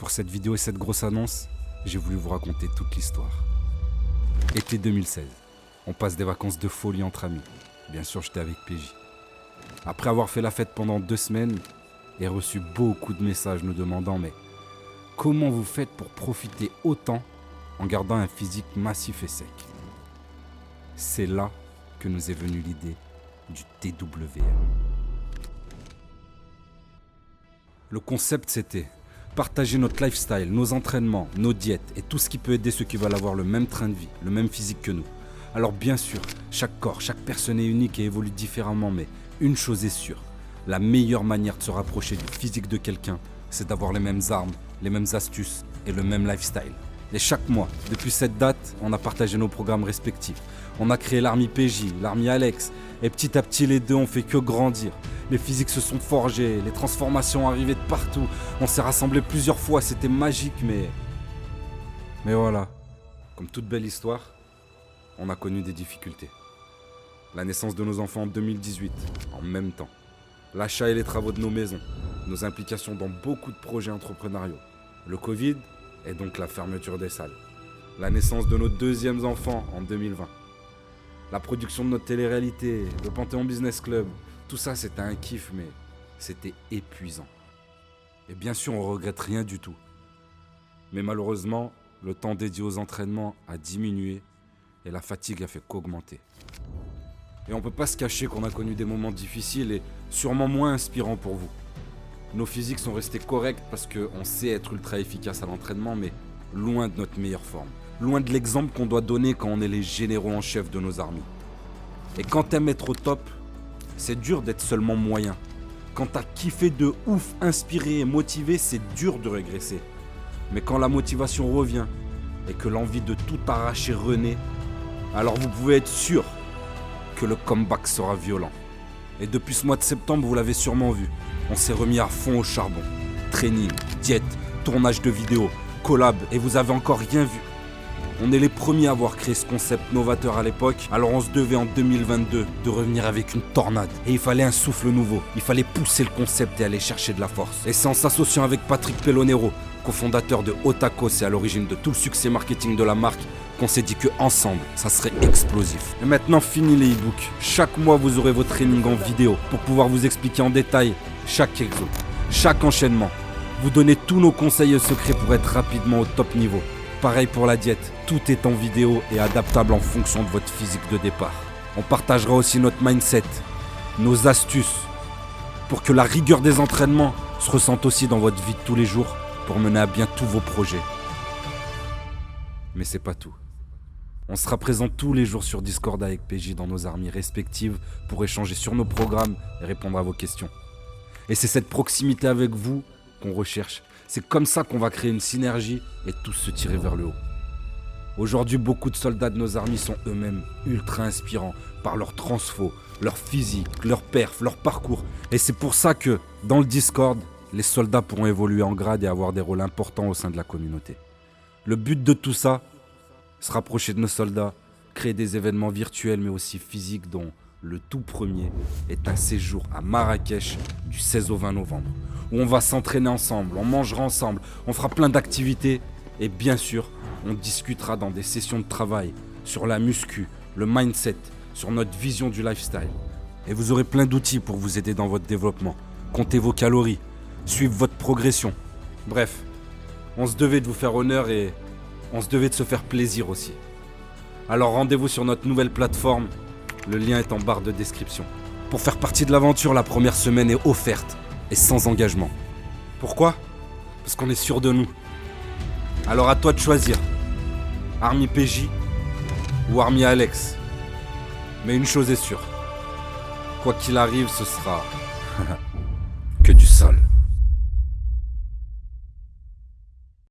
Pour cette vidéo et cette grosse annonce, j'ai voulu vous raconter toute l'histoire. Été 2016, on passe des vacances de folie entre amis. Bien sûr, j'étais avec PJ. Après avoir fait la fête pendant 2 semaines, j'ai reçu beaucoup de messages nous demandant « Mais comment vous faites pour profiter autant en gardant un physique massif et sec ?» C'est là que nous est venue l'idée du TWM. Le concept, c'était partager notre lifestyle, nos entraînements, nos diètes et tout ce qui peut aider ceux qui veulent avoir le même train de vie, le même physique que nous. Alors bien sûr, chaque corps, chaque personne est unique et évolue différemment, mais une chose est sûre, la meilleure manière de se rapprocher du physique de quelqu'un, c'est d'avoir les mêmes armes, les mêmes astuces et le même lifestyle. Et chaque mois, depuis cette date, on a partagé nos programmes respectifs. On a créé l'army PJ, l'army Alex, et petit à petit les deux ont fait que grandir. Les physiques se sont forgés, les transformations arrivaient de partout. On s'est rassemblés plusieurs fois, c'était magique, mais voilà, comme toute belle histoire, on a connu des difficultés. La naissance de nos enfants en 2018, en même temps. L'achat et les travaux de nos maisons, nos implications dans beaucoup de projets entrepreneuriaux. Le Covid et donc la fermeture des salles. La naissance de nos 2e enfants en 2020. La production de notre télé-réalité, le Panthéon Business Club, tout ça c'était un kiff, mais c'était épuisant. Et bien sûr, on regrette rien du tout. Mais malheureusement, le temps dédié aux entraînements a diminué et la fatigue a fait qu'augmenter. Et on peut pas se cacher qu'on a connu des moments difficiles et sûrement moins inspirants pour vous. Nos physiques sont restés corrects parce qu'on sait être ultra efficace à l'entraînement, mais loin de notre meilleure forme. Loin de l'exemple qu'on doit donner quand on est les généraux en chef de nos armées. Et quand t'aimes être au top, c'est dur d'être seulement moyen. Quand t'as kiffé de ouf, inspiré et motivé, c'est dur de régresser. Mais quand la motivation revient et que l'envie de tout arracher renaît, alors vous pouvez être sûr que le comeback sera violent. Et depuis ce mois de septembre, vous l'avez sûrement vu, on s'est remis à fond au charbon. Training, diète, tournage de vidéos, collab, et vous avez encore rien vu. On est les premiers à avoir créé ce concept novateur à l'époque, alors on se devait en 2022 de revenir avec une tornade. Et il fallait un souffle nouveau, il fallait pousser le concept et aller chercher de la force. Et c'est en s'associant avec Patrick Pellonero, cofondateur de Otakos et à l'origine de tout le succès marketing de la marque, qu'on s'est dit qu'ensemble, ça serait explosif. Et maintenant, fini les e-books. Chaque mois, vous aurez vos trainings en vidéo pour pouvoir vous expliquer en détail chaque exo, chaque enchaînement. Vous donner tous nos conseils et secrets pour être rapidement au top niveau. Pareil pour la diète, tout est en vidéo et adaptable en fonction de votre physique de départ. On partagera aussi notre mindset, nos astuces, pour que la rigueur des entraînements se ressente aussi dans votre vie de tous les jours pour mener à bien tous vos projets. Mais c'est pas tout. On sera présent tous les jours sur Discord avec PJ dans nos armées respectives pour échanger sur nos programmes et répondre à vos questions. Et c'est cette proximité avec vous qu'on recherche. C'est comme ça qu'on va créer une synergie et tous se tirer vers le haut. Aujourd'hui, beaucoup de soldats de nos armées sont eux-mêmes ultra inspirants par leur transfo, leur physique, leur perf, leur parcours. Et c'est pour ça que, dans le Discord, les soldats pourront évoluer en grade et avoir des rôles importants au sein de la communauté. Le but de tout ça, se rapprocher de nos soldats, créer des événements virtuels mais aussi physiques dont le tout premier est un séjour à Marrakech du 16 au 20 novembre où on va s'entraîner ensemble, on mangera ensemble, on fera plein d'activités et bien sûr on discutera dans des sessions de travail sur la muscu, le mindset, sur notre vision du lifestyle. Et vous aurez plein d'outils pour vous aider dans votre développement, compter vos calories, suivre votre progression. Bref, on se devait de vous faire honneur et on se devait de se faire plaisir aussi. Alors rendez-vous sur notre nouvelle plateforme, le lien est en barre de description. Pour faire partie de l'aventure, la première semaine est offerte et sans engagement. Pourquoi ? Parce qu'on est sûr de nous. Alors à toi de choisir, Army PJ ou Army Alex. Mais une chose est sûre, quoi qu'il arrive, ce sera que du sol.